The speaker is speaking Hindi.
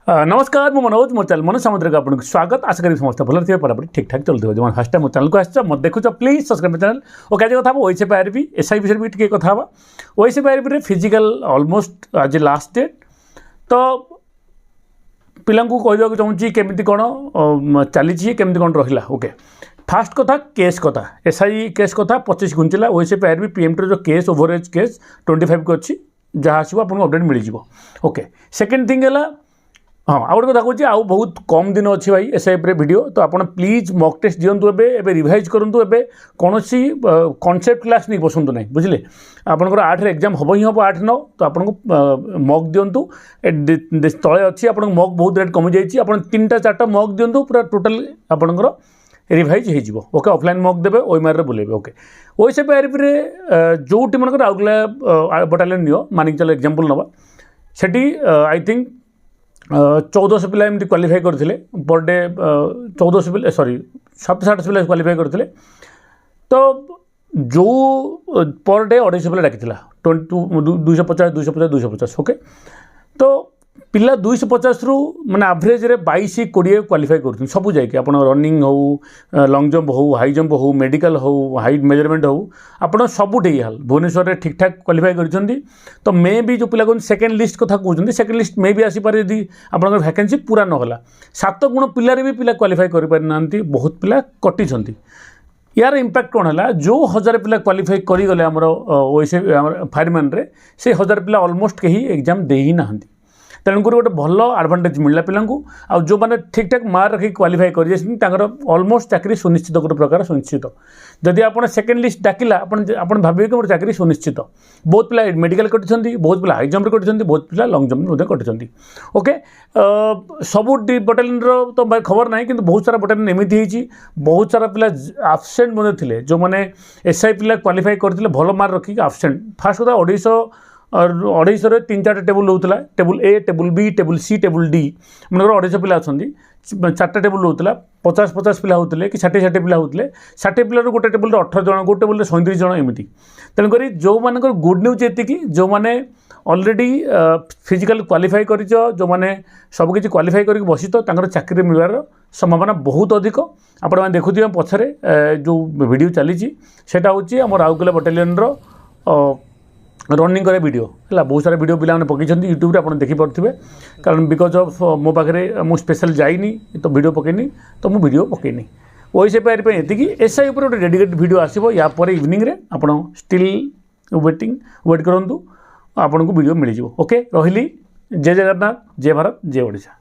नमस्कार मु मनोज मोर चैनल मनोज सामुद्रिक आपको स्वागत आशा करी समस्त भल थे पढ़ापढ़ी ठीक ठाक चलते जो फास्ट टाइम मो चैनल को आस मत देखुच प्लीज सब्सक्राइब चैनल और क्या कथा ओएसएफ आईआरबी एसआई विषय भी टे कथा ओएसएफ आईआरबी फिजिकल ऑलमोस्ट आज लास्ट डेट तो पिला कहवाक चाहूँगी केमी कौन चली केमी कौन रहा ओके फास्ट कथा केस कथा एसआई केस कथा 25 घुंचला ओएसएफ आईआरबी पीएमटी जो केस ओवरेज केस 25 को अच्छी जहाँ आसो आपको अपडेट मिल जाए ओके सेकेंड थिंग है हाँ आउ गोटे कथा कहूँ आउ बहुत कम दिन अच्छी भाई एसआईपी वीडियो तो आप प्लीज मक टेस्ट दिंतु एवं रिवाइज करूँ एवं कौन कनसेप्ट क्लास नहीं बसतु ना बुझे आपंकर 8 एग्जाम हम ही हम 8-9 तो आपको मक दिंतु तले अच्छी आप मक बहुत रेट कमी जाइए आप 3-4टा मक दिंतु पूरा टोटाल आपंकर रिवाइज हो ओके ऑफलाइन मक देवे ओएमआर बुलेबे ओके ओएसएफ आईआरबी जो टी मन आउगला बटालियन नियो मानिक चलो एग्जांपल नवा सेठी आई थिंक 1400 पिला एमती क्वालिफाई करते पर डे 1400 पिला सॉरी 700 पिला क्वालिफाई करते तो जो पर डे 250 पिला डाकी 250 ओके तो पिला 250 रु माने एवरेज रे 22-20 क्वालिफाई कर सब जाकि आप रनिंग हो लंग जंप हो हाई जंप हो मेडिकल हो हाइट मेजरमेंट हो आप सबुठे हाल भुवनेश्वर में ठीक ठाक क्वालिफाई कर तो मे भी जो पिला सेकेंड लिस्ट कथा कहते सेकेंड लिस्ट मे भी आसीपारे यदि आप वैकेंसी पूरा नहला 7 गुण पिलारे भी पिला क्वालिफाई कर बहुत पिला कटी यार इंपैक्ट कौन है जो 1000 पिला क्वालिफाई करें आमर ओएसएफ फायरमैन रे से 1000 पिला ऑलमोस्ट कहीं एग्जाम दे ही ना तेणुक गोटे भल आडभांटेज मिलला पिला आ जो मैंने ठीक ठाक मार्क रखी क्वालिफाई कर ऑलमोस्ट चाकरी सुनिश्चित गोटे प्रकार सुनिश्चित जदि आप सेकेंड लिस्ट डाकिला आप भावे कि मोर चाकरी सुनिश्चित बहुत पिला मेडिकल कटुँच बहुत पिला हाई जंप कटुँच बहुत पिला लंग जंप कटुँच ओके सबू बटालियन तो खबर ना कि बहुत सारा बटालियन एमती होती बहुत सारा पिला आबसेंट थे जो मैंने एसआई पिला क्वालिफाई करते भल मार्क रखिक आबसेंट फास्ट कथा 250 3-4 टेबुल रोला टेबुल ए टेबुल बी टेबुल सी टेबुल डी मनकर 250 पिला अच्छा 4टा टेबुल रोला 50 पिला होते कि 60 पिला होते 60 पिलू गोटे टेबुल 18 जन गोटे टेबुल 37 जन एमती तेणुक जो मान गुड न्यूज ये जो मैंने ऑलरेडी फिजिकल क्वालिफाई कर जो मैंने सबकि क्वालिफाई कर बसी तो चाकरी मिलवार संभावना बहुत अधिक आपण देखुए पछरे जो वीडियो चली हूँ आम राउरकेला बटालियन रनिंग करे वीडियो है बहुत सारा वीडियो पिला पकई यूट्यूब आप देखिपे कारण बिकज ऑफ मो पाखे मु स्पेशल जाइनी तो वीडियो पकईनी तो मु वीडियो पकईनी ओएसएफ आईआरबी ये एसआई उपर गोटे डेडिकेटेड वीडियो आसो या इवनिंग रे आप स्टिल वेट करूँ आपन को वीडियो मिल जाए ओके रही जय जगन्नाथ जय भारत जय ओडिशा।